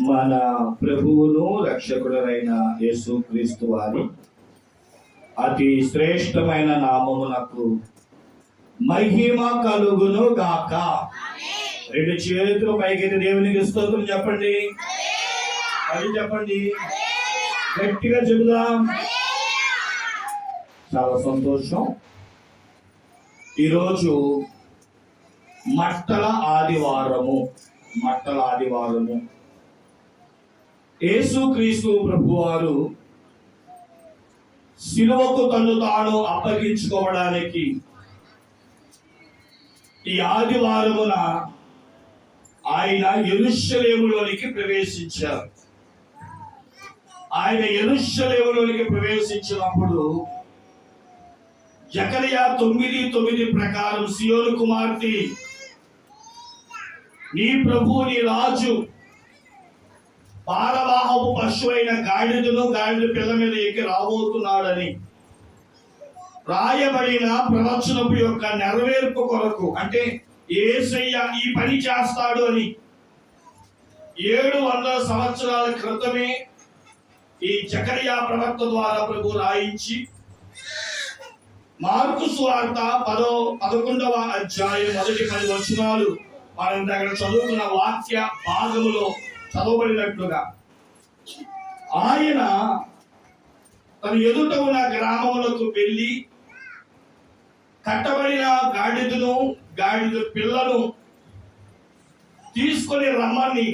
మన ప్రభువును రక్షకుడైన యేసుక్రీస్తు వారి అతి శ్రేష్టమైన నామమునకు మహిమ కలుగును గాక. రెండు చేతులు పైకెత్తి దేవునికి స్తోత్రం చెప్పండి. అది చెప్పండి, గట్టిగా చెబుదాం. చాలా సంతోషం. ఈరోజు మట్టల ఆదివారము. యేసుక్రీస్తు ప్రభువారు శిలువకు తను తాను అప్పగించుకోవడానికి ఈ ఆదివారమున ఆయన యెరూషలేములోనికి ప్రవేశించారు. ఆయన యెరూషలేములోనికి ప్రవేశించినప్పుడు జకరియా 9:9 ప్రకారం, సియోను కుమార్తె, నీ ప్రభు నీ రాజు భారవాహపు పశువైన గాడిదను గాడిద పిల్ల మీద ఎక్కి రాబోతున్నాడని రాయబడిన ప్రవచనపు యొక్క నెరవేర్పు కొరకు, అంటే యేసయ్య ఈ పని చేస్తాడు అని 700 సంవత్సరాల క్రితమే ఈ జకరియా ప్రవక్త ద్వారా ప్రభు రాయించి, మార్కు సువార్త 11వ అధ్యాయం మొదటి 10 వచనాలు మనం దగ్గర చదువుకున్న వాక్య భాగములో చదవబడినట్లుగా, ఆయన తన ఎదుట ఉన్న గ్రామములకు వెళ్ళి కట్టబడిన గాడిదను గాడిద పిల్లను తీసుకొని రమ్మని,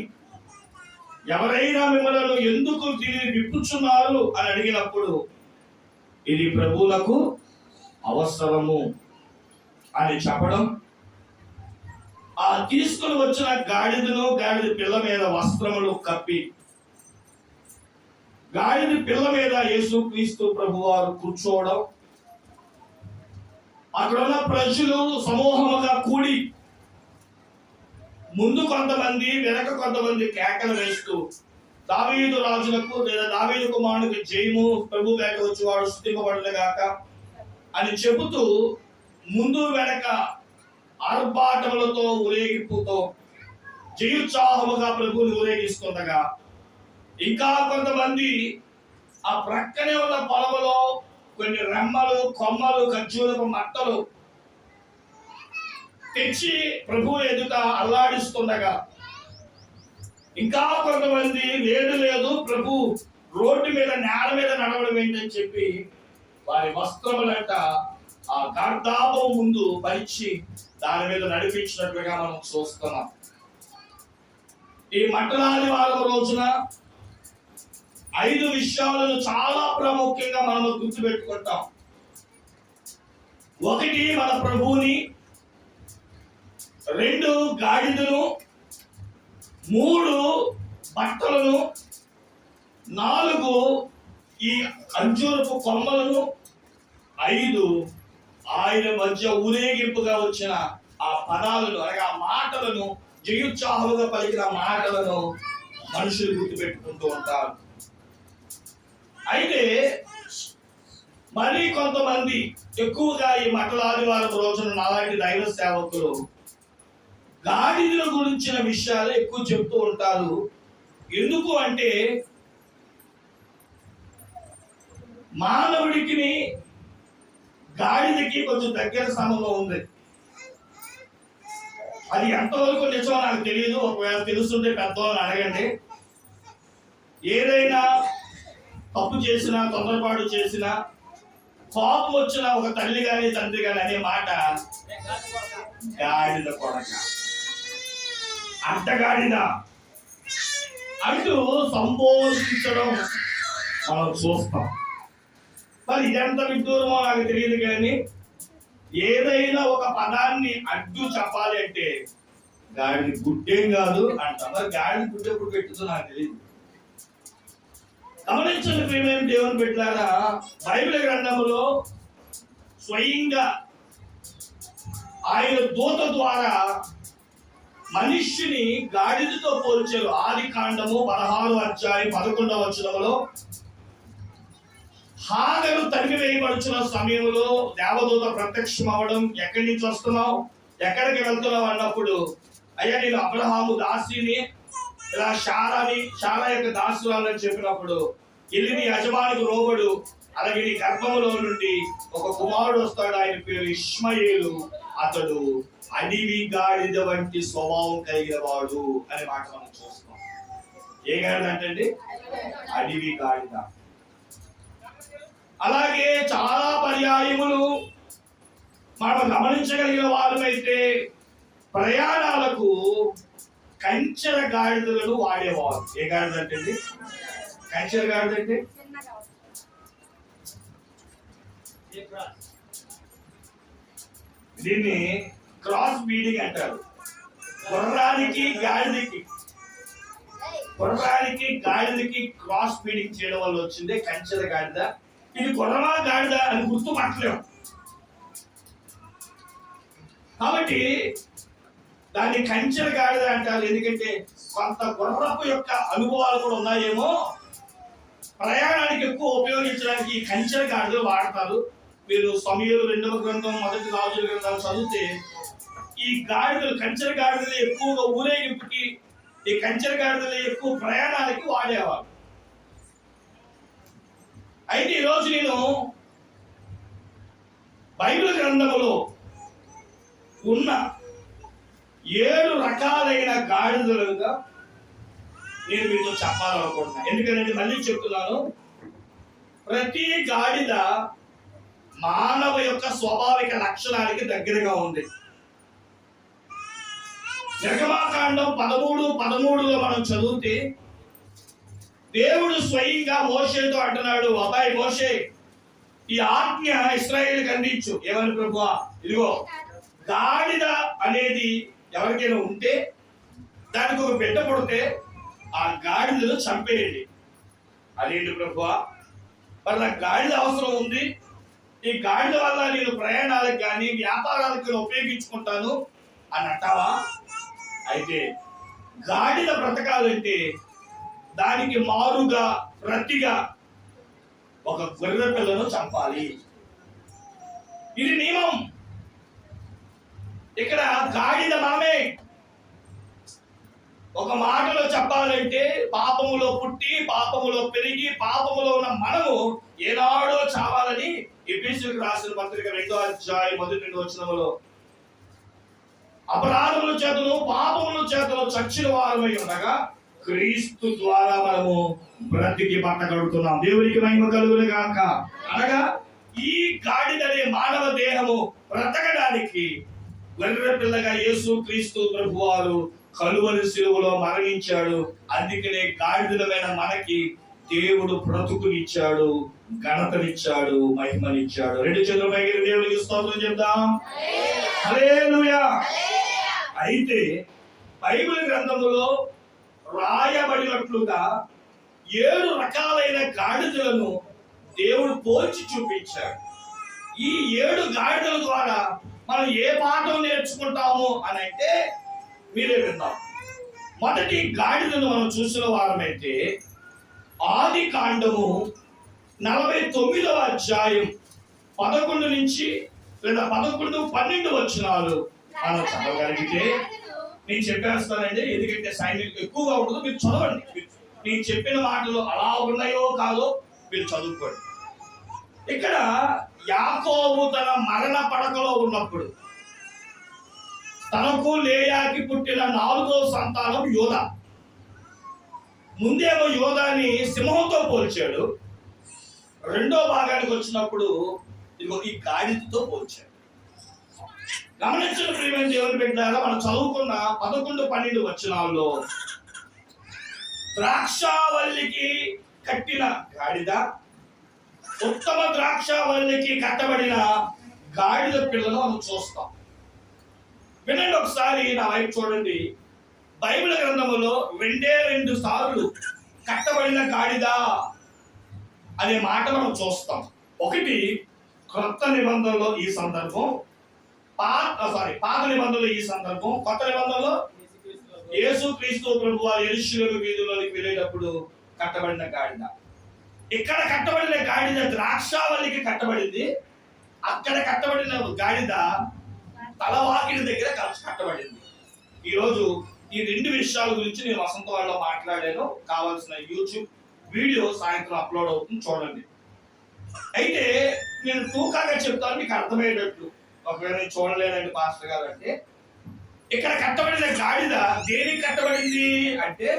ఎవరైనా మిమ్మల్ని ఎందుకు దీనిని విప్పుచున్నారు అని అడిగినప్పుడు, ఇది ప్రభువులకు అవసరము అని చెప్పడం, ఆ తీసుకుని వచ్చిన గాడిదను గాడిద పిల్ల మీద వస్త్రములు కప్పి గాడిద పిల్ల మీద యేసుక్రీస్తు ప్రభువారు కూర్చోవడం, అక్కడ ఉన్న ప్రజలు సమూహముగా కూడి ముందు కొంతమంది వెనక కొంతమంది కేకలు వేస్తూ, దావీదు రాజులకు లేదా దావీదు కుమారునికి జయము, ప్రభు వేట వచ్చి వాడు స్తుతింపబడును గాక అని చెబుతూ ముందు వెనక ఆర్భాటములతో ఊరేగింపుతో జయోత్సాహముగా ప్రభువుని ఊరేగిస్తుండగా, ఇంకా కొంతమంది ఆ ప్రక్కనే ఉన్న పొలములో కొన్ని రెమ్మలు, కొమ్మలు, ఖర్జూరపు మట్టలు తెచ్చి ప్రభువు ఎదుట అల్లాడిస్తుండగా, ఇంకా కొంతమంది లేదు ప్రభు రోడ్డు మీద నేల మీద నడవడం ఏంటని చెప్పి వారి వస్త్రములంట ఆ గార్ధాబం ముందు పరిచి దాని మీద నడిపించినట్లుగా మనం చూస్తున్నాం. ఈ మట్టల ఆదివారం రోజున 5 విషయాలను చాలా ప్రాముఖ్యంగా మనం గుర్తుపెట్టుకుంటాం. 1, మన ప్రభువుని, 2, గాడిదను, 3, బట్టలను, 4, ఈ అంజూరపు కొమ్మలను, 5, ఆయన మధ్య ఊరేగింపుగా వచ్చిన ఆ పదాలను, అనగా ఆ మాటలను, జయోత్సాహముగా పలికిన మాటలను మనుషులు గుర్తుపెట్టుకుంటూ ఉంటారు. అయితే మరి కొంతమంది ఎక్కువగా ఈ మట్టల ఆదివారం రోజున నాలాంటి దైవ సేవకులు గాడిదల గురించిన విషయాలు ఎక్కువ చెప్తూ ఉంటారు. ఎందుకు అంటే, మానవుడికి గాడిదకి కొంచెం దగ్గర సంబంధం ఉంది. అది ఎంతవరకు నిజమో నాకు తెలియదు. ఒకవేళ తెలుస్తుంటే పెద్దవాళ్ళని అడగండి. ఏదైనా తప్పు చేసినా, తొందరపాటు చేసినా, కోపం వచ్చిన ఒక తల్లి గాని తండ్రి గాని అనే మాట, గాడిద కొడక, అడ్డగాడిద అంటూ సంబోధించడం మనం చూస్తాం. మరి ఇదెంత విడ్డూరమో నాకు తెలియదు, కానీ ఏదైనా ఒక పదాన్ని అడ్డు చెప్పాలి అంటే గాడిద గుడ్డేం కాదు అంట. మరి గాడిద గుడ్డ ఎప్పుడు పెట్టుతో నాకు తెలియదు. గమనించండి ప్రియమైన దేవుని బిడ్డలారా, బైబిల్ గ్రంథంలో స్వయంగా ఆయన దూత ద్వారా మనిషిని గాడిదతో పోల్చారు. ఆదికాండము 16వ అధ్యాయం 11వ వచనంలో, హాగరు తరిమి వేయబడుచున్న సమయంలో దేవదూత ప్రత్యక్షం అవ్వడం, ఎక్కడి నుంచి వస్తున్నావు, ఎక్కడికి వెళ్తున్నావు అన్నప్పుడు, అయ్యా నేను అబ్రహాము దాసిని, ఇలా శారా యొక్క దాసురాలని చెప్పినప్పుడు వెళ్ళి నీ యజమానికి రోబడు, అలాగే నీ గర్భములో నుండి ఒక కుమారుడు వస్తాడు, ఆయన పేరు ఇష్మాయేలు, అతడు అడవి గాడిద వంటి స్వభావం కలిగిన వాడు అనే మాట మనం చూస్తాం. ఏ గాడిద అంటే అడవి గాడిద. అలాగే చాలా పర్యాయములు మనం గమనించగలిగిన వారమైతే ప్రయాణాలకు కంచెర గాడిదలను వాడేవారు. ఏ గాడిద అంటే కంచెర గాడిద అంటే దీన్ని క్రాస్ బీడింగ్ అంటారు. గుర్రానికి గాడిదకి క్రాస్ బీడింగ్ చేయడం వల్ల వచ్చిందే కంచెర గాడిద. ఇది గుర్రమా గాడిద అని గుర్తుపట్టలేము. కాబట్టి దాన్ని కంచెర గాడిద అంటారు. ఎందుకంటే కొంత గుర్రపు యొక్క అనుభవాలు కూడా ఉన్నాయేమో, ప్రయాణానికి ఎక్కువ ఉపయోగించడానికి ఈ కంచెర గాడిదలు వాడతారు. మీరు సమూయేలు 2వ గ్రంథం 1 రాజుల గ్రంథాలు చదివితే ఈ గాడిదలు కంచెర గాడిదలు ఎక్కువగా ఊరేగింపుకి, ఈ కంచెర గాడిదలు ఎక్కువ ప్రయాణానికి వాడేవారు. అయితే ఈరోజు నేను బైబిల్ గ్రంథములో ఉన్న 7 రకాలైన గాడిదలుగా నేను మీతో చెప్పాలనుకుంటున్నాను. ఎందుకంటే మళ్ళీ చెప్తున్నాను, ప్రతి గాడిద మానవ యొక్క స్వాభావిక లక్షణానికి దగ్గరగా ఉంది. నిర్గమాకాండం 13:13లో మనం చదివితే దేవుడు స్వయంగా మోషేతో అంటున్నాడు, అబ్బాయి మోషే, ఈ ఆజ్ఞ ఇశ్రాయేలుకి అందించు. ఏమని ప్రభువా? ఇదిగో గాడిద అనేది ఎవరికైనా ఉంటే, దానికి ఒక బిడ్డ పుడితే ఆ గాడిదను చంపేయండి. అదేంటి ప్రభువా, మరి నాకు గాడిద అవసరం ఉంది, ఈ గాడిద వల్ల నేను ప్రయాణాలకు కానీ వ్యాపారాలకు ఉపయోగించుకుంటాను అని అంటావా? అయితే గాడిద బ్రతకాలంటే దానికి మారుగా ప్రతిగా ఒక గొర్రె పిల్లను చంపాలి. ఇది నియమం. ఇక్కడ గాడిద మనమే. ఒక మాటలో చెప్పాలంటే పాపములో పుట్టి పాపములో పెరిగి పాపములో ఉన్న మనము ఏనాడో చావాలని ఎఫెసీయులకు రాసిన పత్రిక 2వ అధ్యాయం 1-2 వచనములో, అపరాధముల చేతను పాపముల చేతను చచ్చిన వారమై ఉండగా క్రీస్తు ద్వారా మనము బ్రతికి బట్టగడుతున్నాం. దేవునికి మహిమ కలుగును గాక. అనగా ఈ గాడిదనే మానవ దేహము బ్రతకడానికి గొర్రె పిల్లగా యేసు క్రీస్తు ప్రభువారు కలువరి శిలువలో మరణించాడు. అందుకనే గాడిదలమైన మనకి దేవుడు బ్రతుకునిచ్చాడు, ఘనతనిచ్చాడు, మహిమనిచ్చాడు. 2 చేతుల పైకి దేవునికి స్తోత్రం చెప్దాం. హల్లెలూయా. అయితే బైబిల్ గ్రంథములో రాయబడినట్లుగా 7 రకాలైన గాడిదలను దేవుడు పోల్చి చూపించాడు. ఈ 7 గాడిదల ద్వారా మనం ఏ పాఠం నేర్చుకుంటాము అని అంటే మీరే విందాం. మొదటి గాడిదను మనం చూసిన వారమైతే ఆది కాండము 49వ అధ్యాయం 11 నుంచి లేదా 11-12 వచనాలు మనం చదవగలిగితే, నేను చెప్పేస్తానండి ఎందుకంటే సైనికులు ఎక్కువగా ఉండదు, మీరు చదవండి. నేను చెప్పిన మాటలు అలా ఉన్నాయో కాదో మీరు చదువుకోండి. ఇక్కడ యాకోబు తన మరణ పడకలో ఉన్నప్పుడు తనకు లేయాకి పుట్టిన 4వ సంతానం యోధ. ముందేమో యోధాని సింహంతో పోల్చాడు, రెండో భాగానికి వచ్చినప్పుడు ఇదిగో ఈ గాడిదతో పోల్చాడు. గమనించిన ప్రియమైన దేవుని బిడ్డలారా, మనం చదువుకున్న 11-12 వచనాల్లో ద్రాక్షావల్లికి కట్టిన గాడిద, ఉత్తమ ద్రాక్షావల్లికి కట్టబడిన గాడిద పిల్లను మనం చూస్తాం. వినండి ఒకసారి, నా వైపు చూడండి. బైబిల్ గ్రంథములో 2 సార్లు కట్టబడిన గాడిద అనే మాట మనం చూస్తాం. ఒకటి క్రొత్త నిబంధనలో ఈ సందర్భం, పాత నిబంధనలో ఈ సందర్భం, కొత్త నిబంధనలో యేసు క్రీస్తు ప్రభువారు యెరూషలేము వీధుల్లోకి వెళ్ళేటప్పుడు కట్టబడిన గాడిద. ఇక్కడ కట్టబడిన గాడిద ద్రాక్షావల్లికి కట్టబడింది, అక్కడ కట్టబడిన గాడిద తలవాకిడి దగ్గర కట్టబడింది. ఈరోజు ఈ రెండు విషయాల గురించి నేను వసంత వాళ్ళలో మాట్లాడాను. కావాల్సిన యూట్యూబ్ వీడియో సాయంత్రం అప్లోడ్ అవుతుంది, చూడండి. అయితే నేను తూకాగా చెప్తాను మీకు అర్థమయ్యేటట్లు. ఒకవేళ నేను చూడలేదండి పాస్టర్ గారు అంటే, ఇక్కడ కట్టబడిన గాడిద దేనికి కట్టబడింది అంటే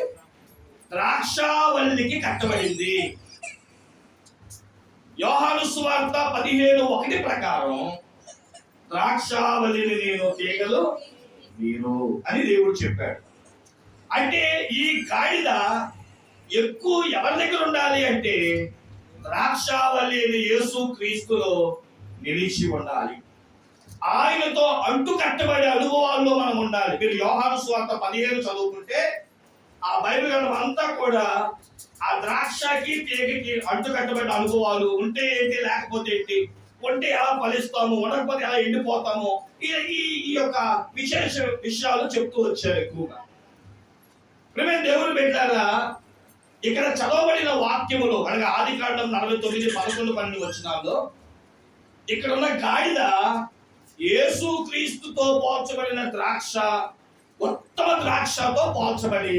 ద్రాక్షావల్లికి కట్టబడింది. యోహాను సువార్త 17:1 ప్రకారం ద్రాక్షావల్లిని నేను, తీగలు మీరు అని దేవుడు చెప్పాడు. అంటే ఈ గాడిద ఎక్కువ ఎవరి దగ్గర ఉండాలి అంటే ద్రాక్షావల్లి యేసు క్రీస్తులో నిలిచి ఉండాలి. ఆయనతో అంటు కట్టబడే అనుభవాల్లో మనం ఉండాలి. మీరు యోహాను సువార్త 17 చదువుకుంటే ఆ బైబిల్ గ్రంథం అంతా కూడా ఆ ద్రాక్షకి తీగకి అంటు కట్టబడ్డ అనుభవాలు ఉంటే ఏంటి, లేకపోతే ఏంటి, ఉంటే ఎలా ఫలిస్తాము, ఉండకపోతే ఎలా ఎండిపోతాము, ఈ యొక్క విశేష విషయాలు చెప్తూ వచ్చారు ఎక్కువగా. ప్రియమైన దేవుని బిడ్డలారా, ఇక్కడ చదవబడిన వాక్యములు అనగా ఆదికాండం 49:11-12 వచనాల్లో ఇక్కడ ఉన్న గాడిద యేసు క్రీస్తుతో పోల్చబడిన ద్రాక్ష, ఉత్తమ ద్రాక్షతో పోల్చబడి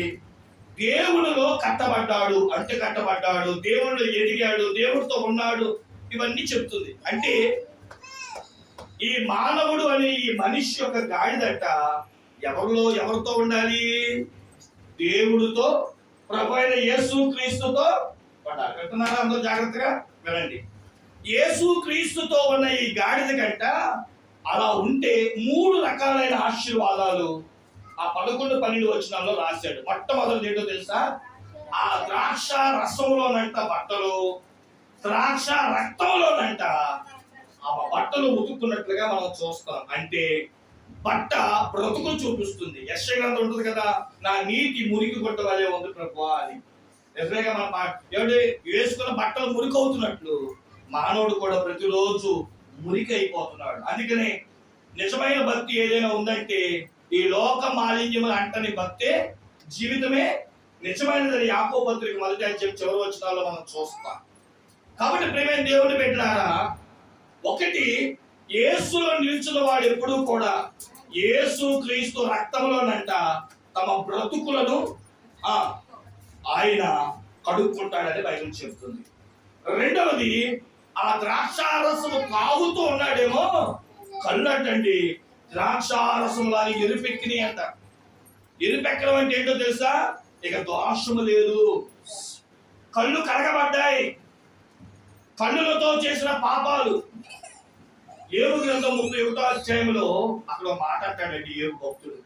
దేవునిలో కట్టబడ్డాడు, అంటే కట్టబడ్డాడు, దేవుడు ఎదిగాడు, దేవుడితో ఉన్నాడు, ఇవన్నీ చెప్తుంది. అంటే ఈ మానవుడు అనే ఈ మనిషి యొక్క గాడిదట ఎవరితో ఉండాలి? దేవుడితో, ప్రభు అయిన యేసు క్రీస్తుతో ఉండాలి. వింటున్నారా? అందరూ జాగ్రత్తగా వినండి. యేసు క్రీస్తుతో ఉన్న ఈ గాడిద గంట అలా ఉంటే 3 రకాలైన ఆశీర్వాదాలు ఆ 11-12 వచనాల్లో రాశాడు. మొట్టమొదటి ఏంటో తెలుసా? ఆ ద్రాక్ష రసంలోనంట బట్టలు, ద్రాక్ష రక్తంలోనంట ఆ బట్టలు ఉతుక్కున్నట్లుగా మనం చూస్తాం. అంటే బట్ట బ్రతుకు చూపిస్తుంది. యెషయా గ్రంథం ఉంటుంది కదా, నా నీతి మురికి గుడ్డ వలె ఉంది ప్రభువా అని. నిజంగా మన ఏమిటి వేసుకున్న బట్టలు మురికి అవుతున్నట్లు మానవుడు కూడా ప్రతిరోజు మురికి అయిపోతున్నాడు. అందుకనే నిజమైన భక్తి ఏదైనా ఉందంటే ఈ లోక మాలిన్యములు అంటని భక్తే జీవితమే నిజమైనదని యాకోబు పత్రిక 1వ అధ్యాయం చివరి వచనాల్లో మనం చూస్తాం. కాబట్టి ప్రియమైన దేవుని బిడ్డలారా, ఒకటి యేసులో నిలిచిన వాడు ఎప్పుడూ కూడా యేసు క్రీస్తు రక్తంలోనంట తమ బ్రతుకులను ఆయన కడుక్కుంటాడని బైబిల్ చెప్తుంది. రెండవది, ఆ ద్రాక్షారసము తాగుతూ ఉన్నాడేమో, కళ్ళు అంటండి ద్రాక్షారసం లాగా ఎరుపెక్కినాయి అంట. ఎరుపెక్కడం అంటే ఏంటో తెలుసా? ఇక దోషము లేదు, కళ్ళు కడగబడ్డాయి. కన్నులతో చేసిన పాపాలు, యోబు గ్రంథం 31వ అధ్యాయంలో అక్కడ మాట అంటాడండి యోబు భక్తుడు,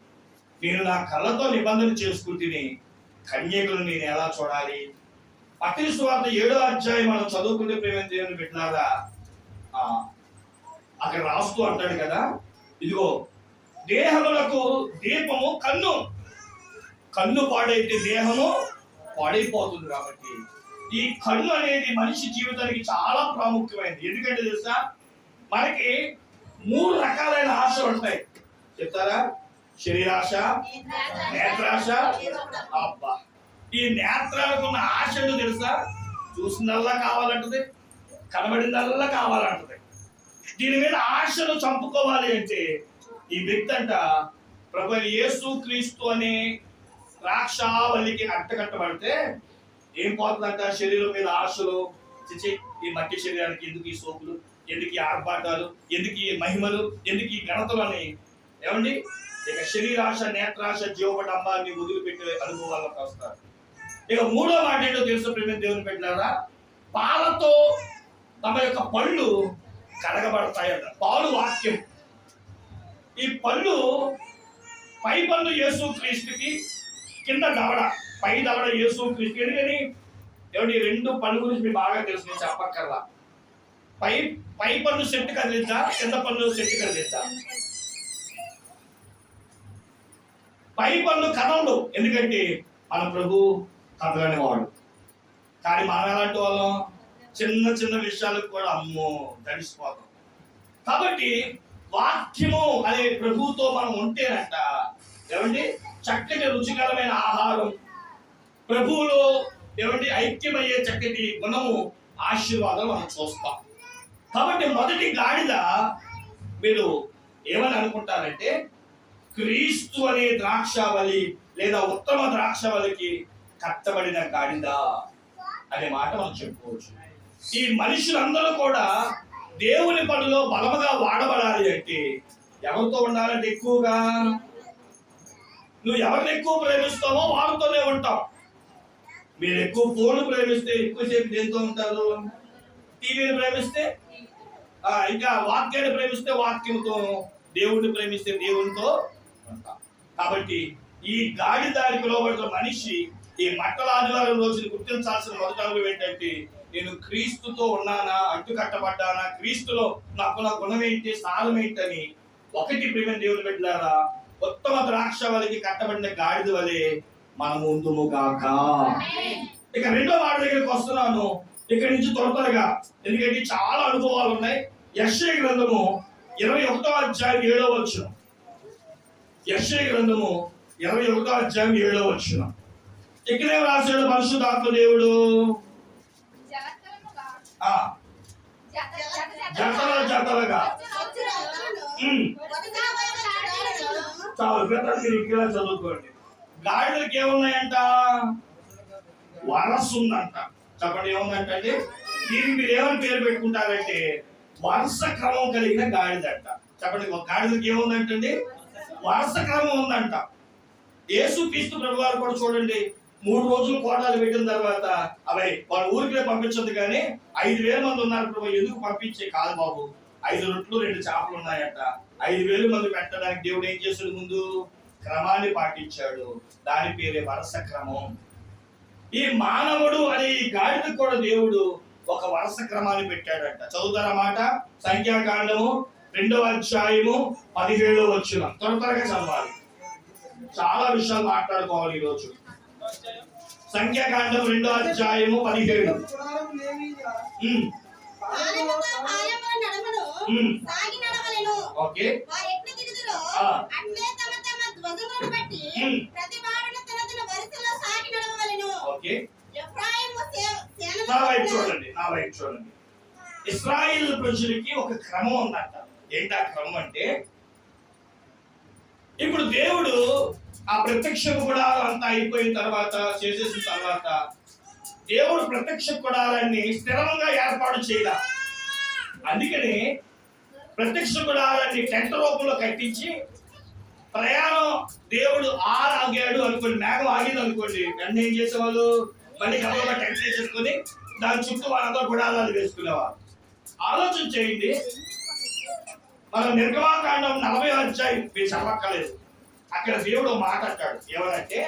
నేను నా కళ్ళతో నిబంధన చేసుకుంటుని కన్యకులను నేను ఎలా చూడాలి? మత్తయి సువార్త 7వ అధ్యాయం మనం చదువుకుంటే ప్రేమ దేవుని బిడ్డలారా, అక్కడ రాస్తూ అంటాడు కదా, ఇదిగో దేహములకు దీపము కన్ను, కన్ను పాడైతే దేహము పాడైపోతుంది. కాబట్టి ఈ కన్ను అనేది మనిషి జీవితానికి చాలా ప్రాముఖ్యమైనది. ఎందుకంటే తెలుసా, మనకి 3 రకాలైన ఆశలు ఉంటాయి. చెప్తారా? శరీరాశ, నేత్రాశ. అబ్బా, ఈ నేత్రాలకు ఉన్న ఆశ ఏంటో తెలుసా? చూసినల్లా కావాలంటది, కనబడిందల్లా కావాలంటది. దీని మీద ఆశను చంపుకోవాలి అంటే ఈ వ్యక్తి అంట ప్రభు యేసు క్రీస్తు అనే ద్రాక్షావల్లికి అట్టకట్టబడితే ఏం పోతుందంట? శరీరం మీద ఆశలు. చిచి, ఈ మట్టి శరీరానికి ఎందుకు ఈ సోకులు, ఎందుకు ఈ ఆర్భాటాలు, ఎందుకు ఈ మహిమలు, ఎందుకు ఈ ఘనతలు అని ఏమండి ఇక శరీరాశ, నేత్రాశ, జీవపడంబాన్ని వదిలిపెట్టే అనుభవాలకు వస్తారు. ఇక 3వ మాట ఏంటో తెలుసు ప్రేమ దేవుని పెట్టారా? పాలతో తమ యొక్క పళ్ళు కడగబడతాయంట. పాలు వాక్యం. ఈ పళ్ళు, పై పళ్ళు యేసు క్రీస్తుకి, కింద దవడ, పై దవడ యేసు క్రీస్తు. ఎందుకని ఏమండి 2 పళ్ళు గురించి మీకు బాగా తెలుసు, నేను చెప్పక్కర్లా. పై పళ్ళు సెట్ కదిలిద్దా, కింద పళ్ళు సెట్ కదిలిద్దా? పై పళ్ళు కదలడు, ఎందుకంటే మన ప్రభు కదలని వాడు. కానీ మనం ఎలాంటి వాళ్ళం? చిన్న చిన్న విషయాలకు కూడా అమ్మో తడిసిపోతాం. కాబట్టి వాక్యము అనే ప్రభువుతో మనం ఉంటేనంట ఏమండి చక్కటి రుచికరమైన ఆహారం, ప్రభువులో ఏమండి ఐక్యమయ్యే చక్కటి గుణము, ఆశీర్వాదాలు మనం చూస్తాం. కాబట్టి మొదటి గాడిద మీరు ఏమని అనుకుంటారంటే క్రీస్తు అనే ద్రాక్షావళి లేదా ఉత్తమ ద్రాక్షవల్లికి కట్టబడిన గాడిద అనే మాట మనం చెప్పుకోవచ్చు. ఈ మనుషులందరూ కూడా దేవుని పనిలో బలముగా వాడబడాలి అంటే ఎవరితో ఉండాలంటే ఎక్కువగా నువ్వు ఎవరిని ఎక్కువ ప్రేమిస్తావో వాళ్ళతోనే ఉంటావు. మీరు ఎక్కువ ఫోన్ ప్రేమిస్తే ఎక్కువసేపు దేంతో ఉంటారు? టీవీని ప్రేమిస్తే ఇంకా వాక్యాన్ని ప్రేమిస్తే వాక్యంతో, దేవుడిని ప్రేమిస్తే దేవునితో ఉంటాం. కాబట్టి ఈ గాడిదానికి లోబడిన మనిషి ఈ మట్టల ఆదివారం రోజుని గుర్తించాల్సిన మొదటి అనుభవం ఏంటంటే, నేను క్రీస్తుతో ఉన్నానా, అడ్డు కట్టబడ్డానా, క్రీస్తులో నాకు నా గుణం ఏంటి, స్థానం ఏంటని ఒకటి ప్రేమ దేవుని బిడ్డలారా ఉత్తమ ద్రాక్షవల్లికి కట్టబడిన గాడిద వలె మనం ఉందుముగాక. ఇక రెండో మాట దగ్గరికి వస్తున్నాను ఇక్కడి నుంచి త్వరగా, ఎందుకంటే చాలా అనుభవాలు ఉన్నాయి. యెషయా గ్రంథము 21వ అధ్యాయం 7వ వచనం. యెషయా గ్రంథము 21వ అధ్యాయం 7వ వచనం. ఇక్కడే రాశాడు పరిశుద్ధాత్మ దేవుడు, జతలుగా చాలు మీరు ఇక్కడ చదువుకోండి. గాడిదలకి ఏమున్నాయంట? వరస ఉందంట. చెప్పండి ఏముందంట అంటే, దీనికి మీరు ఏమని పేరు పెట్టుకుంటారంటే వరుస క్రమం కలిగిన గాడిదంట. చెప్పండి ఒక గాడిదకి ఏముందంటండి? వరుస క్రమం ఉందంట. యేసు క్రీస్తు ప్రభు వారు కూడా చూడండి, 3 రోజులు కోటాలు పెట్టిన తర్వాత అవి వాళ్ళ ఊరికే పంపించదు, కానీ 5,000 మంది ఉన్నారు ప్రభు, ఎందుకు పంపించే? కాదు బాబు, 5 రొట్లు 2 చేపలు ఉన్నాయంట. 5,000 మంది పెట్టడానికి దేవుడు ఏం చేశాడు? ముందు క్రమాన్ని పాటించాడు. దాని పేరే వరుస క్రమం. ఈ మానవుడు అనే ఈ గాడిదకు కూడా దేవుడు ఒక వరుస క్రమాన్ని పెట్టాడంట. చదువుతారా మాట? సంఖ్యాకాండము 2వ అధ్యాయము 17వ వచనం. త్వరగా చదవాలి, చాలా విషయాలు మాట్లాడుకోవాలి ఈరోజు. సంఖ్యాకాండం 2వ అధ్యాయము 17. ఓకే, చూడండి నా వైపు చూడండి. ఇశ్రాయేలు ప్రజలకి ఒక క్రమం ఉందంట. ఏంటి ఆ క్రమం అంటే, ఇప్పుడు దేవుడు ఆ ప్రత్యక్ష గుడారం అంతా అయిపోయిన తర్వాత, చేసేసిన తర్వాత, దేవుడు ప్రత్యక్ష గుడారాన్ని స్థిరంగా ఏర్పాటు చేయాల. అందుకని ప్రత్యక్ష గుడారాన్ని టెంట్ రూపంలో కట్టించి ప్రయాణం దేవుడు ఆగాడు అనుకోండి, మేఘం ఆగింది అనుకోండి, వెంటనే ఏం చేసేవాళ్ళు? మళ్ళీ గబగబా టెంట్ వేసేసుకొని దాని చుట్టూ వాళ్ళంతా గుడారాలు వేసుకునేవారు. ఆలోచన చేయండి, మనం నిర్గమాకాండం 40వ అధ్యాయం మీరు చదవక్కర్లేదు. అక్కడ దేవుడు మాట అంటాడు, ఏమనంటే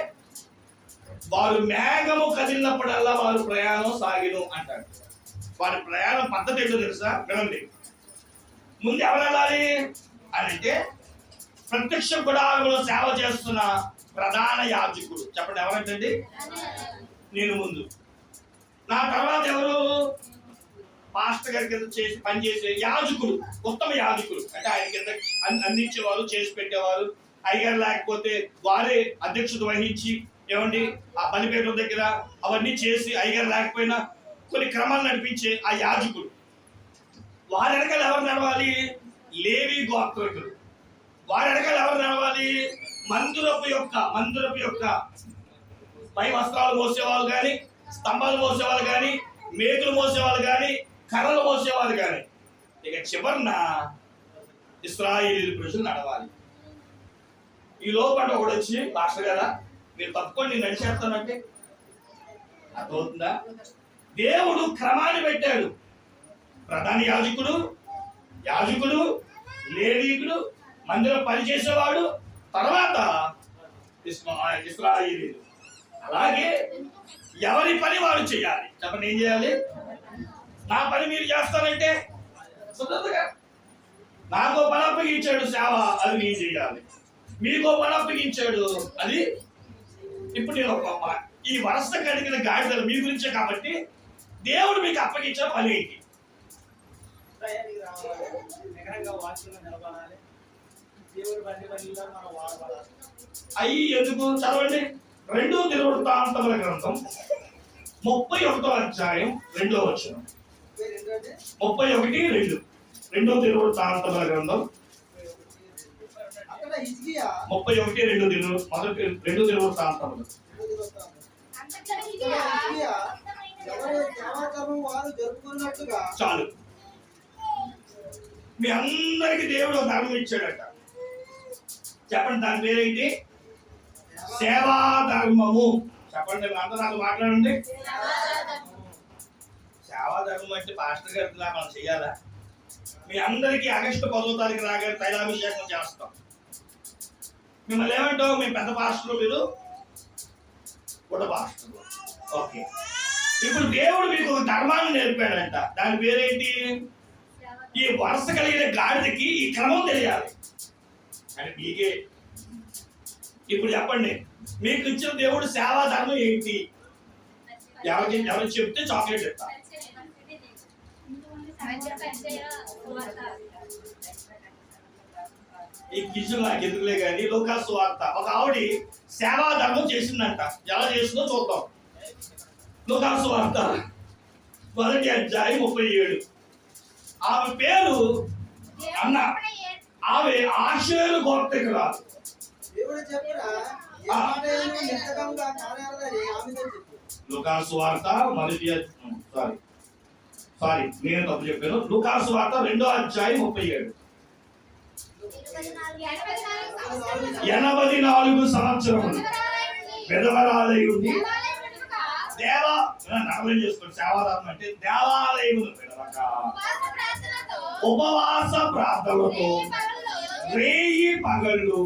వారు మేఘము కదిలినప్పుడల్లా వారు ప్రయాణం సాగిను అంటాడు. వారి ప్రయాణం పద్ధతి ఏంటో తెలుసా? వినండి. ముందు ఎవరు వెళ్ళాలి అని అంటే, ప్రత్యక్ష గుడారంలో సేవ చేస్తున్న ప్రధాన యాజకుడు. చెప్పండి ఎవరంటండి? నేను ముందు. నా తర్వాత ఎవరు? పాస్టర్ గారి కింద చేసి పనిచేసే యాజకుడు, ఉత్తమ యాజకుడు. అంటే ఆయన కింద అందించేవారు, చేసి పెట్టేవారు. అయ్యగారు లేకపోతే వారే అధ్యక్షత వహించి, ఏమండి ఆ బలిపీఠం దగ్గర అవన్నీ చేసి, అయ్యగారు లేకపోయినా కొన్ని క్రమాలు నడిపించే ఆ యాజకుడు. వారి వెనకాల ఎవరు నడవాలి? లేవి గోత్రికులు. వారి వెనకాల ఎవరు నడవాలి? మందిరపు యొక్క పై వస్త్రాలు మోసేవాళ్ళు కానీ, స్తంభాలు మోసేవాళ్ళు కానీ, మేకులు మోసేవాళ్ళు కానీ, కర్రలు మోసేవాళ్ళు కానీ. ఇక చివరిన ఇశ్రాయేలు ప్రజలు నడవాలి. ఈ లోపల ఒకడు వచ్చి, పాస్టర్ గారా మీరు తప్పుకొని నేను నడిచేస్తానంటే అర్థమవుతుందా? దేవుడు క్రమాన్ని పెట్టాడు. ప్రధాన యాజకుడు, లేవీయుడు, మందిరం పనిచేసేవాడు, తర్వాత ఇశ్రాయేలీయులు. అలాగే ఎవరి పని వాడు చేయాలి. చెప్పండి ఏం చేయాలి? నా పని మీరు చేస్తానంటే సుందరగా, నాకో పని అప్పగించాడు సేవ, అది నేను చేయాలి. మీకో పని అప్పగించాడు, అది. ఇప్పుడు నేను ఈ వరస కలిగిన గాడిదలు మీ గురించే కాబట్టి దేవుడు మీకు అప్పగించిన పని ఏంటి? అయ్యి ఎందుకు? చదవండి. 2వ దినవృత్తాంతముల గ్రంథం 31వ అధ్యాయం 2వ వచనం. 31:2. 2వ దినవృత్తాంతముల గ్రంథం 31 మొదటి 2 దినవృత్తాంతములు. చాలు, మీ అందరికి దేవుడు ధర్మం ఇచ్చాడట. చెప్పండి, దాని పేరేంటి? సేవా ధర్మము. చెప్పండి, అందరూ నాకు మాట్లాడండి. సేవా ధర్మం అంటే పాస్టర్ గారికి మనం చెయ్యాలా? మీ అందరికీ ఆగస్టు 10వ తారీఖు రాగానే తైలాభిషేకం చేస్తాం. మిమ్మల్ని ఏమంటావు? మీ పెద్ద పాస్టర్, మీరు కూడా పాస్టర్. ఓకే, ఇప్పుడు దేవుడు మీకు ఒక ధర్మాన్ని నేర్పాడంట. దాని పేరేంటి? ఈ వరుస కలిగిన గాడిదకి ఈ క్రమం తెలియాలి అని మీకే. ఇప్పుడు చెప్పండి, మీకు ఇచ్చిన దేవుడు సేవా ధర్మం ఏంటి? ఎవరు చెప్తే చాక్లెట్ ఇస్తా. ఈ కిచెన్ నాకు ఎందుకులే కానీ లూకాసు సువార్త ఒక ఆవిడ సేవా ధర్మం చేసిందంట. ఎలా చేసిందో చూద్దాం. లూకాసు సువార్త 1వ అధ్యాయం 37. ఆమె పేరు అన్న. ఆమె ఆషేరు గోత్రికురాలు. లూకాసు సువార్త నేను తప్పు చెప్పాను. లూకాసు సువార్త 2వ అధ్యాయం 37. 84 సంవత్సరములు విధవరాలై ఉండి సేవాధారం అంటే దేవాలయమును విడవక ఉపవాస ప్రార్థనలతో రేయి పగళ్ళు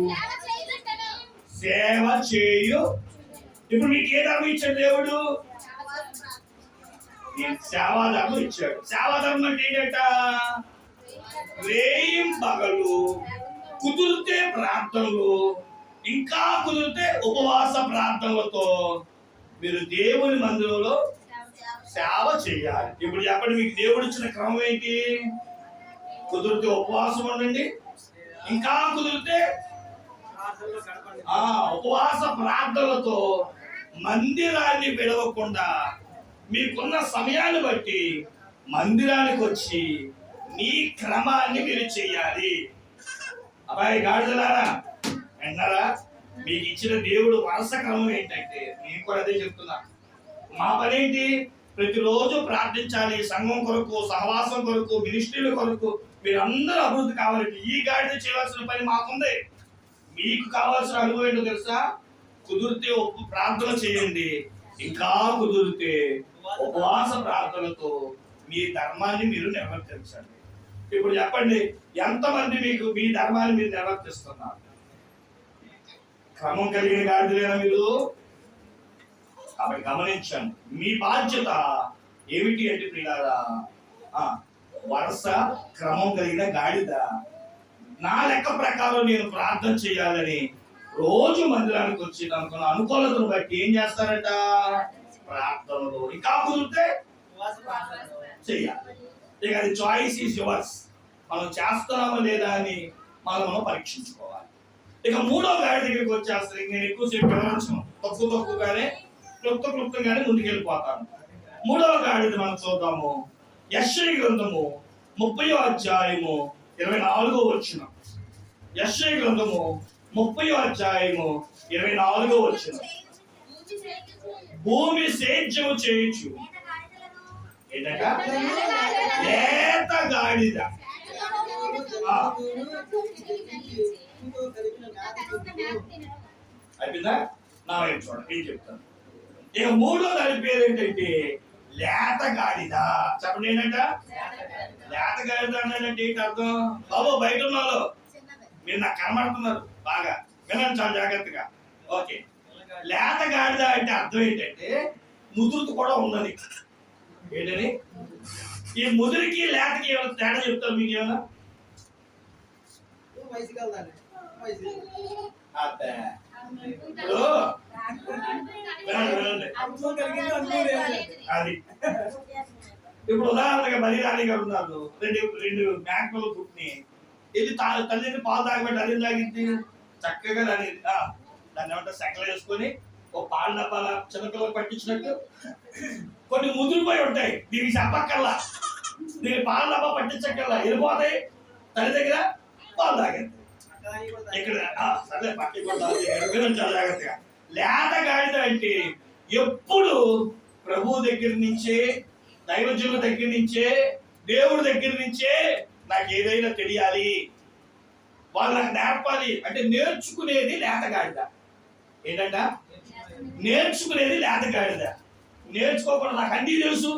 సేవ చేయు. ఇప్పుడు మీకు ఏ ధర్మం ఇచ్చాడు దేవుడు? సేవాధర్మం ఇచ్చాడు. సేవాధర్మం అంటే ఏంటంట? రేయి పగలు, కుదిరితే ప్రార్థనలు, ఇంకా కుదిరితే ఉపవాస ప్రార్థనలతో మీరు దేవుని మందిరంలో సేవ చేయాలి. ఇప్పుడు చెప్పండి, మీకు దేవుడు ఇచ్చిన క్రమం ఏంటి? కుదిరితే ఉపవాసం ఉండండి, ఇంకా కుదిరితే ఉపవాస ప్రార్థనలతో మందిరాన్ని విడవకుండా మీకున్న సమయాన్ని బట్టి మందిరానికి వచ్చి మీ క్రమాన్ని మీరు చెయ్యాలి. అబ్బాయి గాడిదలారా విన్నారా? మీకు ఇచ్చిన దేవుడు వరుస క్రమం ఏంటంటే, నేను కూడా అదే చెప్తున్నా. మా పని ఏంటి? ప్రతిరోజు ప్రార్థించాలి. సంఘం కొరకు, సహవాసం కొరకు, మినిస్ట్రీల కొరకు మీరు అందరూ అభివృద్ధి కావాలంటే ఈ గాడిద చేయవలసిన పని మాకుంది. మీకు కావాల్సిన అనుభవం ఏంటో తెలుసా? కుదిరితే ప్రార్థన చేయండి, ఇంకా కుదిరితే ఉపవాస ప్రార్థనలతో మీ ధర్మాన్ని మీరు నిర్వర్తించండి. ఇప్పుడు చెప్పండి, ఎంతమంది మీకు మీ ధర్మాన్ని మీరు నిర్వర్తిస్తున్నారు? క్రమం కలిగిన గాడిదలేనా మీరు? కాబట్టి గమనించండి, మీ బాధ్యత ఏమిటి అంటే ప్రియులారా, వరుస క్రమం కలిగిన గాడిద. నా లెక్క ప్రకారం నేను ప్రార్థన చేయాలని రోజు మందిరానికి వచ్చి అనుకున్న అనుకూలతను బట్టి ఏం చేస్తారట? ప్రార్థనలు, ఇంకా కుదిరితే చెయ్యాలి. ఇక అది చాయిస్ ఈజ్ యువర్స్. మనం చేస్తున్నామా లేదా అని మనం పరీక్షించుకోవాలి. ఇక 3వ గాడి దగ్గరికి వచ్చేస్తే నేను ఎక్కువసేపు వివరించను, తక్కువగానే క్లుప్తంగానే ముందుకెళ్ళిపోతాను. 3వ గాడిది మనం చూద్దాము. యెషయా గ్రంథము 30వ అధ్యాయము 24వ వచనం. యెషయా గ్రంథము 30వ అధ్యాయము 24వ వచనం. భూమి సేద్యము చేయొచ్చు లేత గాడిద. అయిపోయిందా? నా వైపు చూడండి, ఏం చెప్తాను. ఇక 3వ దాని పేరు ఏంటంటే లేత గాడిద. చెప్పండి ఏంటంట? లేత గాడిద అన్నాడంటే ఏంటి అర్థం? బాబు బయట ఉన్నాలో మీరు నాకు కనబడుతున్నారు బాగా, వినండి చాలా జాగ్రత్తగా. ఓకే, లేత గాడిద అంటే అర్థం ఏంటంటే ముదురుకు కూడా ఉందని. ఏంటని? ఈ ముదురికి లేతకి ఏమైనా తేడా చెప్తారు మీకు? ఏమైనా అది ఇప్పుడు ఉదాహరణగా బలిరాణి గారు ఉన్నారు. రెండు మేకలు పుట్టిని ఇది తల్లిని పాలు తాగబెట్టి అది తాగింది చక్కగా దాన్ని ఏమంటారు సెకలు వేసుకొని ఓ పాల డబ్బాల చిన్నపిల్లలకు పట్టించినట్టు కొన్ని ముదిరిపోయి ఉంటాయి. దీనికి చెప్పక్కల్లా, దీనికి పాల డబ్బా పట్టించక్కల్లా వెళ్ళిపోతాయి. తల్లి దగ్గర పాలు తాగేది. ఇక్కడ సరే పట్టి చాలా జాగ్రత్తగా. లేత గాడిద అంటే ఎప్పుడు ప్రభు దగ్గర నుంచే, దైవజనుల దగ్గర నుంచే, దేవుడి దగ్గర నుంచే నాకు ఏదైనా తెలియాలి, వాళ్ళు నాకు నేర్పాలి అంటే నేర్చుకునేది లేత గాడిద. ఏంటంట? నేర్చుకునేది లేత గాడిద. నేర్చుకోకుండా నాకు అన్నీ తెలుసు,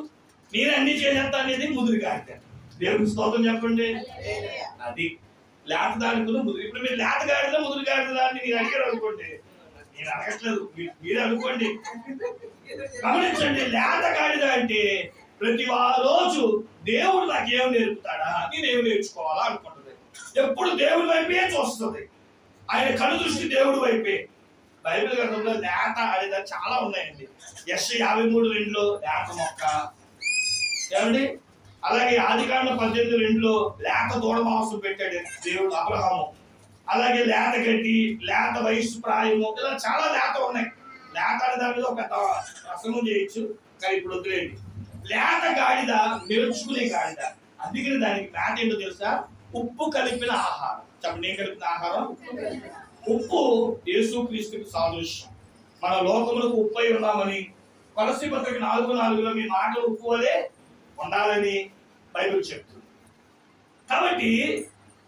నేను అన్ని చేసేస్తా అనేది ముదురు గాడిద. దేవుడికి స్తోత్రం చెప్పండి. అది లేత దానికి ముదురు. ఇప్పుడు మీరు లేత గాడిద ముదురు గాడిద దాన్ని మీరు అడిగారు అనుకోండి, నేను అడగట్లేదు, మీరు అనుకోండి. గమనించండి, లేత గాడిద అంటే ప్రతి రోజు దేవుడు నాకు ఏం నేర్పుతాడా, నేనేం నేర్చుకోవాలా అనుకుంటుంది. ఎప్పుడు దేవుడి వైపే చూస్తుంది, ఆయన కను దృష్టి దేవుడి వైపే. బైబిల్ గ్రంథంలో లేత అనేది చాలా ఉన్నాయండి. యెషయా 53:2 లేత మొక్క, ఏమండి? అలాగే ఆదికాండం 18:2 లేత దూడ మాంసం పెట్టాడు దేవుడు అబ్రహాము. అలాగే లేత గడ్డి, లేత వయసు ప్రాయము, ఇలా చాలా లేత ఉన్నాయి. లేత అనే దాని మీద ఒక ప్రసంగం చేయొచ్చు, కానీ ఇప్పుడు వదిలేండి. లేత గాడిద నేర్చుకునే గాడిద. అందుకని దానికి లేత ఏంటో తెలుసా? ఉప్పు కలిపిన ఆహారం. చెప్పండి, ఏం కలిపిన ఆహారం? ఉప్పు యేసుక్రీస్తుకి సాదృశ్యం. మన లోకములకు ఉప్పు అయి ఉన్నామని కొలసీ పత్రిక 4:4 మీ మాటలు ఉప్పు వలె ఉండాలని బైబిల్ చెప్తుంది. కాబట్టి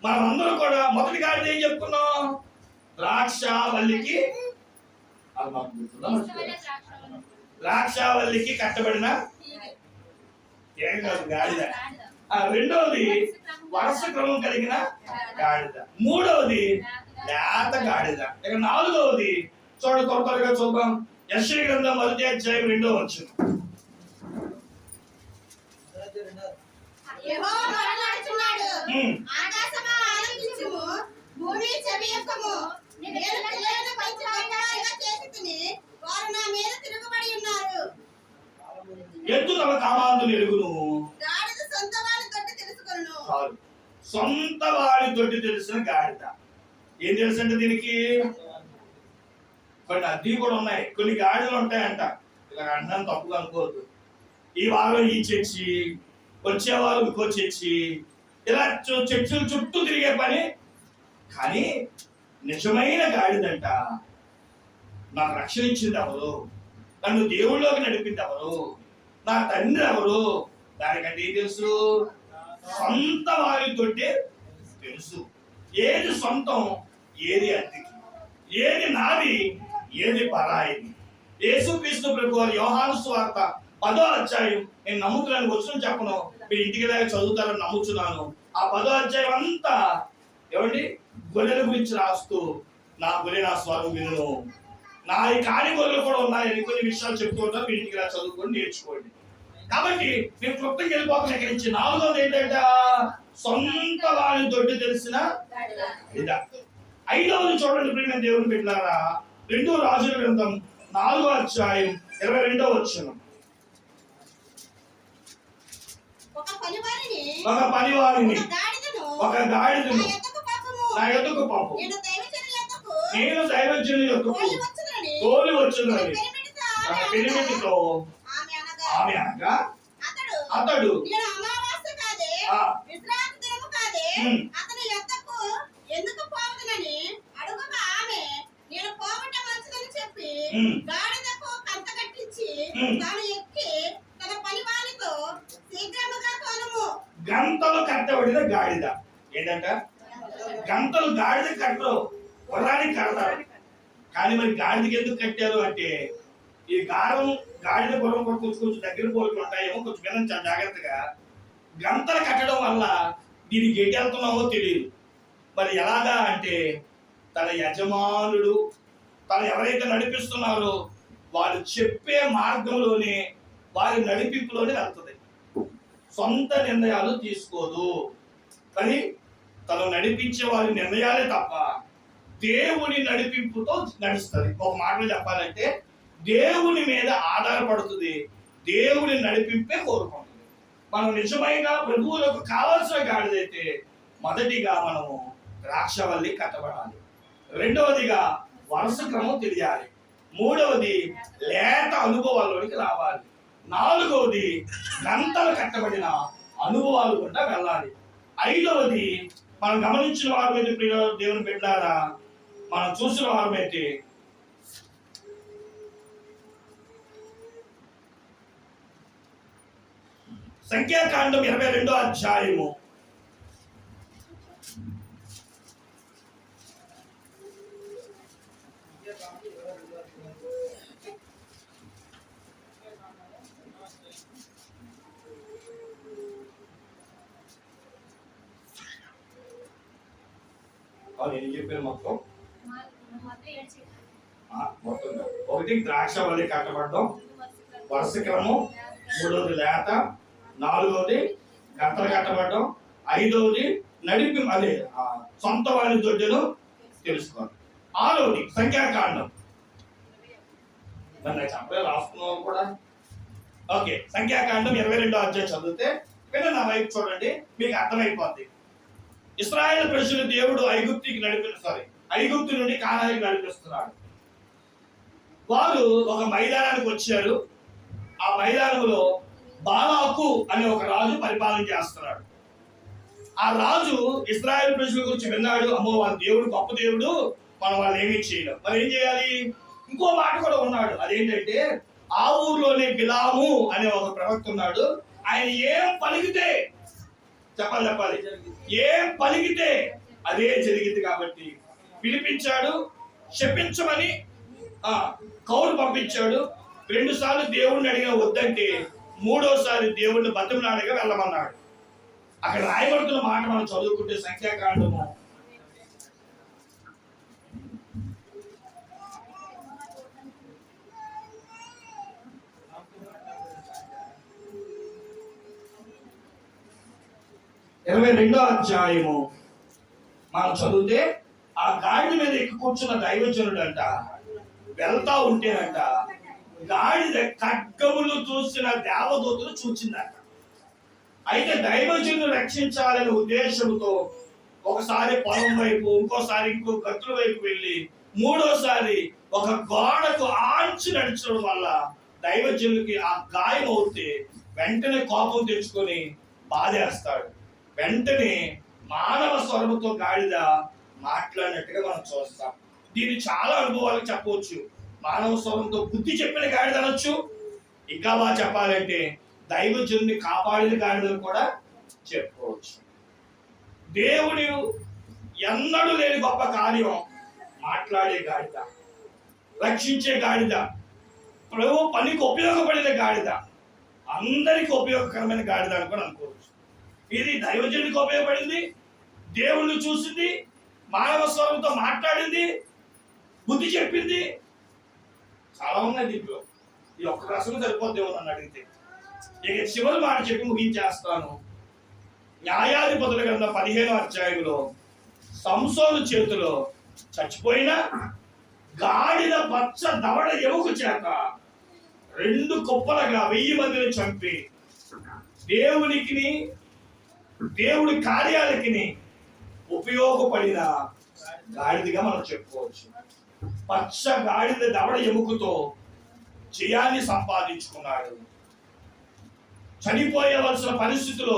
మనమందరూ కూడా మొదటి గాడిద ఏం చెప్పుకున్నాం? ద్రాక్షావల్లికి, ద్రాక్షావల్లికి కట్టబడిన ఏం కాదు గాడిద. రెండవది వరుస క్రమం కలిగిన గాడిద. మూడవది లేత గాడిద. ఇక నాలుగవది చూడండి, త్వరగా చూద్దాం. యెషయా గ్రంథం 1:2. ఎద్దు తమ కామాంధులు ఎరుగును, సొంత వాడి తోటి తెలిసిన గాడిద. ఏం తెలుసు అంటే దీనికి కొన్ని అద్దీ కూడా ఉన్నాయి, కొన్ని గాడిదలు ఉంటాయంట. ఇలా అంటాను, తప్పుగా అనుకోవద్దు. ఈ వారం ఈ చర్చి, వచ్చే వారం ఇంకో చర్చి, ఇలా చర్చిల చుట్టూ తిరిగే పని. కానీ నిజమైన గాడిదంట నాకు రక్షణ ఇచ్చింది ఎవరు, నన్ను దేవుళ్ళలోకి నడిపింది ఎవరు, నా తండ్రి ఎవరు, దానికంటే ఏం తెలుసు? సొంత వారితోటే తెలుసు. ఏది సొంతం, ఏది అద్దెకి, ఏది నాది, ఏది పరాయిది. యేసుక్రీస్తు ప్రభువారు యోహాను సువార్త 10వ అధ్యాయం, నేను నమ్ముతున్నాను, వచ్చిన చెప్పను, మీరు ఇంటికి దాకా చదువుతారని నమ్ముతున్నాను. ఆ 10వ అధ్యాయం అంతా ఏమండి గొర్రెల గురించి రాస్తూ, నా గొర్రె నా స్వరం వినును, నా ఈ కాని గొర్రెలు కూడా ఉన్నాయని కొన్ని విషయాలు చెప్తూ ఉంటారు. మీరు ఇంటికి దాకా చదువుకొని నేర్చుకోండి. కాబట్టి నేను క్లుప్తంగా వెళ్ళిపోకుండా ఇక్కడి నుంచి. నాలుగోది ఏంటంటే సొంత వారి తోటి తెలిసిన ఇదా. ఐదవది చూడండి ప్రియమైన దేవుని బిడ్డలారా, 2 రాజుల గ్రంథం 4వ అధ్యాయం 22వ వచనం. ఒక పనివారిని, ఒక గాడిదను నా యొద్దకు పంపు, నేను దైవజనుని యొద్దకు తోలి వచ్చునని తన పెనిమిటితో ఆమె అనగా, అతడు ఎందుకు పోవదునని అడుగగా ఆమె, నేను పోవట మంచిదని చెప్పి గాడిదకు కంత కట్టించి తాను ఎక్కి తన పనివానితో శీఘ్రముగా తోలుము. గంతలు కట్టబడిన గాడిద. ఏంటంట? గంతలు గాడిద కట్టరు, గుర్రానికి కడతారు. కానీ మరి గాడిదకి ఎందుకు కట్టారు అంటే, ఈ గారం గాడిద గుర్రం కూడా కొంచెం దగ్గర పోలికలు ఉంటాయేమో, కొంచెం వినండి జాగ్రత్తగా. గంతలు కట్టడం వల్ల దీనికి ఎటు వెళ్తున్నామో తెలియదు. మరి ఎలాగా అంటే, తన యజమానుడు, తను ఎవరైతే నడిపిస్తున్నారో వాళ్ళు చెప్పే మార్గంలోనే, వారి నడిపింపులోనే వెళ్తుంది. సొంత నిర్ణయాలు తీసుకోదు. కానీ తను నడిపించే వారి నిర్ణయాలే తప్ప దేవుని నడిపింపుతో నడుస్తుంది. ఒక మాటలో చెప్పాలంటే దేవుని మీద ఆధారపడుతుంది, దేవుని నడిపింపే కోరుకుంటుంది. మనం నిజమైన ప్రభువులకు కావాల్సిన గాడిదైతే మొదటిగా మనము ద్రాక్షవల్లి కట్టబడాలి, రెండవదిగా వరుస క్రమం తెలియాలి, మూడవది లేత అనుభవాల్లోనికి రావాలి, నాలుగవది గంటలు కట్టబడిన అనుభవాలు గుండా వెళ్ళాలి, ఐదవది మనం గమనించిన వారమైతే ప్రియ దేవుని బిడ్డలారా, మనం చూసిన వారమైతే సంఖ్యాకాండం 22వ అధ్యాయము నేను చెప్పిన మొత్తం మొత్తం ఒకటి ద్రాక్ష వల్లి కట్టబడడం, వరుస క్రమం, మూడవది లేత, నాలుగవది గంటలు కట్టబడడం, ఐదవది నడిపి అదే సొంత వారి దొడ్డను తెలుసుకోవాలి, ఆరవది సంఖ్యాకాండం. చెప్పలే రాసుకున్నాం కూడా. ఓకే, సంఖ్యాకాండం 22వ అధ్యాయం చదివితే విన్న నా వైపు చూడండి, మీకు అర్థమైపోద్ది. ఇశ్రాయేలు ప్రజలు దేవుడు ఐగుప్తు నుండి కానానికి నడిపిస్తున్నాడు. వారు ఒక మైదానానికి వచ్చారు. ఆ మైదానంలో బాలాకు అనే ఒక రాజు పరిపాలన చేస్తున్నాడు. ఆ రాజు ఇశ్రాయేలు ప్రజల గురించి విన్నాడు. అమ్మో, వాళ్ళ దేవుడు గొప్ప దేవుడు, మనం వాళ్ళు ఏమీ చేయలేం. మరి ఏం చేయాలి? ఇంకో మాట కూడా ఉన్నాడు. అదేంటంటే, ఆ ఊర్లోనే బిలాము అనే ఒక ప్రవక్త ఉన్నాడు. ఆయన ఏం పలికితే చెప్పాలి ఏం పలికితే అదే జరిగింది. కాబట్టి పిలిపించాడు, శపించమని కౌలు పంపించాడు. 2 సార్లు దేవుణ్ణి అడిగిన వద్దంటే 3వసారి దేవుణ్ణి బతిమలాడగా వెళ్ళమన్నాడు. అక్కడ రాయబడుతున్న మాట మనం చదువుకుంటే సంఖ్యాకాండము 22వ అధ్యాయము మనం చదివితే, ఆ గాడిద మీద ఎక్కి కూర్చున్న దైవజనుడు అంట వెళ్తా ఉంటేనంట గాడిద ఖడ్గములు చూసిన దేవదూతలు చూచిందంట. అయితే దైవజనుడు రక్షించాలనే ఉద్దేశంతో ఒకసారి పొలం వైపు, ఇంకోసారి ఇంకో గతుల వైపు వెళ్ళి, 3వసారి ఒక గోడకు ఆంచి నడిచడం వల్ల దైవజనుడికి ఆ గాయం అవుతే వెంటనే కోపం తెచ్చుకొని బాధేస్తాడు. వెంటనే మానవ స్వరముతో గాడిద మాట్లాడినట్టుగా మనం చూస్తాం. దీన్ని చాలా అనుభవాలు చెప్పవచ్చు. మానవ స్వరంతో బుద్ధి చెప్పిన గాడిద అనొచ్చు. ఇంకా బాగా చెప్పాలంటే దైవజనుడిని కాపాడిన గాడిదను కూడా చెప్పుకోవచ్చు. దేవుడు ఎన్నడూ లేని గొప్ప కార్యం మాట్లాడే గాడిద, రక్షించే గాడిద, ప్రభు పనికి ఉపయోగపడిన గాడిద, అందరికీ ఉపయోగకరమైన గాడిద అని కూడా అనుకోవచ్చు. ఇది దైవజనుడికి ఉపయోగపడింది, దేవుణ్ణి చూసింది, మానవ స్వరంతో మాట్లాడింది, బుద్ధి చెప్పింది. చాలా ఉన్నాయి దీంట్లో. ఈ ఒక్క రసం సరిపోద్దేమో నన్ను అడిగితే. ఇక చివరి మాట చెప్పి ముగించేస్తాను. న్యాయాధిపతుల గ్రంథం 15వ అధ్యాయంలో సంసోను చేతిలో చచ్చిపోయిన గాడిద పచ్చ దవడ ఎముక చేత 2 కుప్పలుగా 1000 మందిని చంపి దేవుడి కార్యాలకి ఉపయోగపడిన గాడిదగా మనం చెప్పుకోవచ్చు. పచ్చ గాడిద దవడ ఎముకతో జయాన్ని సంపాదించుకున్నాడు. చనిపోయవలసిన పరిస్థితిలో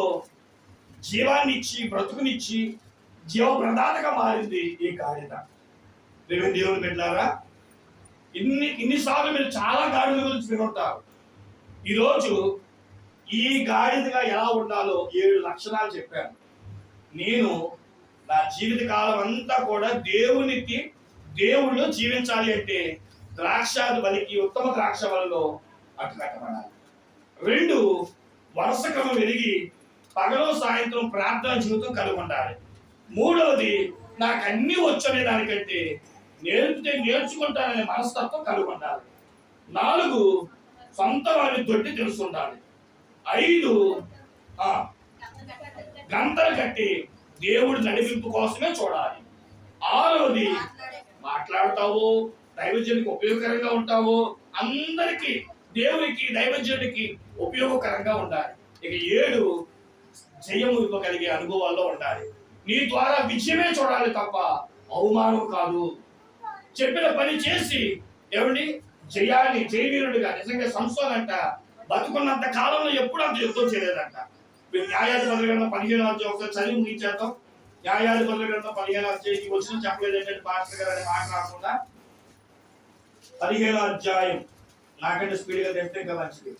జీవాన్ని ఇచ్చి, బ్రతుకునిచ్చి, జీవ ప్రదాతగా మారింది ఈ గాడిద. దేవుని బిడ్డలారా, ఇన్నిసార్లు మీరు చాలా గాడిదల గురించి వినుంటారు. ఈరోజు ఈ గాడిదగా ఎలా ఉండాలో 7 లక్షణాలు చెప్పాను. నేను నా జీవిత కాలం అంతా కూడా దేవుళ్ళు జీవించాలి అంటే ద్రాక్షాది బలికి ఉత్తమ ద్రాక్ష వలలో అట్టు కట్టబడాలి. 2 వరుస క్రమం ఎరిగి పగలు సాయంత్రం ప్రార్థన జీవితం కలిగి ఉండాలి. 3వది నాకు అన్ని వచ్చనే దానికంటే నేర్పితే నేర్చుకుంటాననే మనస్తత్వం కలిగి ఉండాలి. 4 సొంత వారి దొడ్డి తెలుసు ఉండాలి. 5 గంటలు కట్టి దేవుడి నడిపింపు కోసమే చూడాలి. 6వది మాట్లాడతావు, దైవజనుడికి ఉపయోగకరంగా ఉంటావు, అందరికీ దేవునికి దైవజనుడికి ఉపయోగకరంగా ఉండాలి. ఇక 7 జయము ఇవ్వగలిగే అనుభవాల్లో ఉండాలి. నీ ద్వారా విజయమే చూడాలి తప్ప అవమానం కాదు. చెప్పిన పని చేసి జయవీరుడిగా నిజంగా సంసోను అంట బతుకున్నంత కాలంలో ఎప్పుడు అంత యుద్ధం చేయలేదంట. మీరు న్యాయాధిపతుల గ్రంథం 15వ అధ్యాయం ఒకసారి చదివి ముగించేద్దాం. న్యాయాధిపతుల గ్రంథం 15వ అధ్యాయం వచ్చిన చెప్పలేదు ఏంటంటే పాస్టర్ గారు అనే మాట రాకుండా 15వ అధ్యాయం నాకంటే స్పీడ్ గా తెస్తే ఇంకా మంచిది.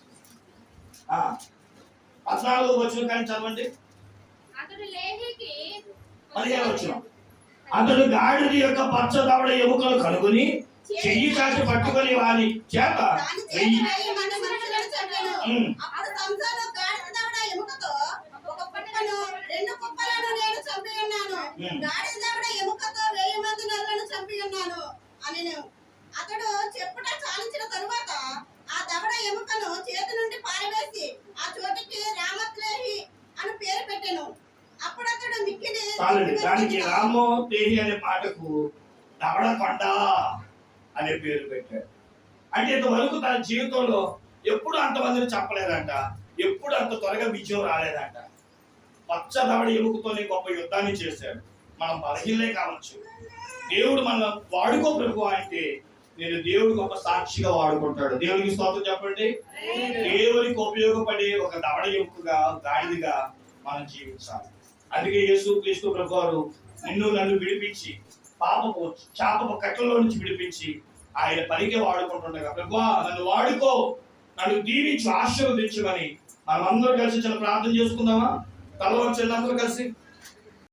14వ వచనం కానీ చదవండి. అతడు లేహీకి 15వ వచనం. అతడు గాడిద యొక్క పచ్చ దవడ ఎముకలు కనుగొని చెయ్యి చాచి పట్టుకొని వాని చేత వెయ్యి. అప్పుడు సంసోను గాడిద దవడ ఎముకతో ఒక కుప్పను 2 కుప్పలను నేను చంపి ఉన్నాను. గాడిద దవడ ఎముకతో 1000 మంది నరులను చంపి ఉన్నాను అని అతడు చెప్పుట చాలించిన తరువాత ఆ దవడ ఎముకను చేతి నుండి పారవేసి ఆ చోటికి రామత్లేహి అని పేరు పెట్టెను. అప్పుడు అతడు మిక్కిలి దానికి రామోతేహి అనే మాటకు దవడ కొండ అనే పేరు పెట్టాడు. అంటే ఇంతవరకు తన జీవితంలో ఎప్పుడు అంతమందిని చెప్పలేదంట, ఎప్పుడు అంత త్వరగా విజయం రాలేదంట. పచ్చ దవడ ఎముకతోనే గొప్ప యుద్ధాన్ని చేశాడు. మనం బలహీనలే కావచ్చు, దేవుడు మన వాడుకో ప్రభు అంటే నేను దేవుడు గొప్ప సాక్షిగా వాడుకుంటాడు. దేవునికి స్తోత్రం చెప్పండి. దేవునికి ఉపయోగపడే ఒక దవడ ఎముకగా గాడిదగా మనం జీవించాలి. అందుకే యేసుక్రీస్తు ప్రభు వారు నిన్ను నన్ను విడిపించి పాపపు శాపపు కట్టలో నుంచి విడిపించి ఆయన పనికి వాడుకుంటుండగా, ప్రభువా నన్ను వాడుకో, నన్ను దీవించు, ఆశీర్వదించమని మనం అందరూ కలిసి చిన్న ప్రార్థన చేసుకుందామా? తల వంచండి అందరూ కలిసి.